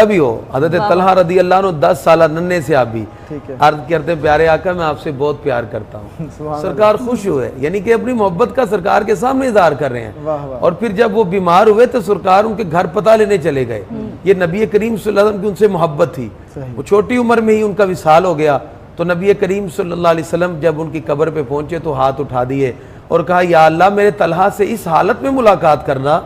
भी हो। हज़रत तलहा रदी अल्लाह अन्हु 10 साल नन्हे से आप भी अर्ज करते प्यारे आका मैं आपसे बहुत प्यार करता हूँ। सरकार खुश हुए, यानी कि अपनी मोहब्बत का सरकार के सामने इजहार कर रहे हैं। और फिर जब वो बीमार हुए तो सरकार उनके घर पता लेने चले गए। ये नबी करीम सल्लल्लाहु अलैहि वसल्लम की उनसे मोहब्बत थी। वो छोटी उम्र में ही उनका विसाल हो गया, तो नबी करीम सल्लल्लाहु अलैहि वसल्लम जब उनकी कब्र पे पहुंचे तो हाथ उठा दिए और कहा या अल्लाह मेरे तलहा से इस हालत में मुलाकात करना,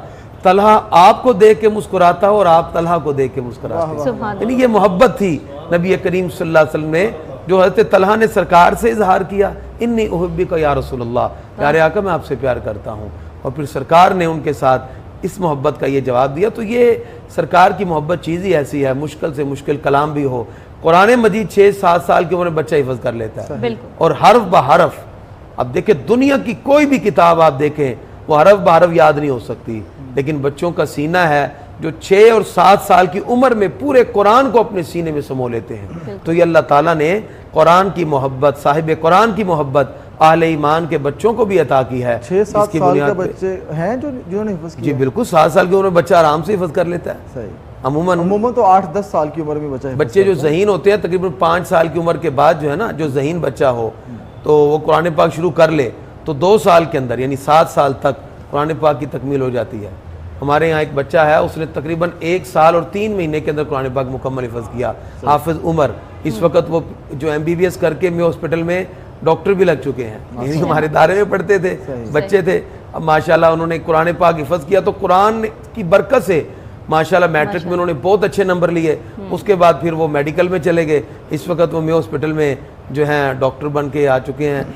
तलहा आपको देख के मुस्कुराता और आप तलहा को देख के मुस्कुराते। यानी ये मोहब्बत थी नबी करीम सल्लल्लाहु अलैहि वसल्लम में जो हज़रत तलहा ने सरकार से इजहार किया, इन्नी उहिब्बुका या रसूलल्लाह, प्यारे आका मैं आपसे प्यार करता हूँ। और फिर सरकार ने उनके साथ इस मोहब्बत का ये जवाब दिया। तो ये सरकार की मोहब्बत चीज़ ही ऐसी है, मुश्किल से मुश्किल कलाम भी हो, कुरान मजीद 6-7 साल की उम्र में बच्चा हिफ्ज़ कर लेता है और हर्फ ब हर्फ। अब देखें दुनिया की कोई भी किताब आप देखें वो हरफ ब हरफ याद नहीं हो सकती, लेकिन बच्चों का सीना है जो 6 और 7 साल की उम्र में पूरे कुरान को अपने सीने में समो लेते हैं। तो ये अल्लाह ताला ने कुरान की मोहब्बत, साहिब कुरान की मोहब्बत अहले ईमान के बच्चों को भी अता की है। 6-7 साल के बच्चे हैं जो जिन्होंने हिफ्ज़ किया? जी बिल्कुल, 7 साल की उम्र में बच्चा आराम से हिफ्ज़ कर लेता है। सही। अमूमन तो 8-10 साल की उम्र में बच्चे जो ज़हीन होते हैं तकरीबन 5 साल की उम्र के बाद जो है ना, जो ज़हीन बच्चा हो तो वो कुरान पाक शुरू कर ले तो 2 साल के अंदर यानी 7 साल तक कुरान पाक की तकमील हो जाती है। हमारे यहाँ एक बच्चा है, उसने तकरीबन 1 साल और 3 महीने के अंदर कुरान पाक मुकम्मल हिफ्ज़ किया। हाफिज़ उमर इस वक्त वो जो MBBS करके में हॉस्पिटल में डॉक्टर भी लग चुके हैं, यानी हमारे दायरे में पढ़ते थे, बच्चे थे। अब माशाल्लाह उन्होंने कुरान पाक हिफ्ज़ किया तो कुरान की बरकत से माशाल्लाह मैट्रिक में उन्होंने बहुत अच्छे नंबर लिए। उसके बाद फिर वो मेडिकल में चले गए, इस वक्त वो में हॉस्पिटल में जो हैं डॉक्टर बन के आ चुके हैं।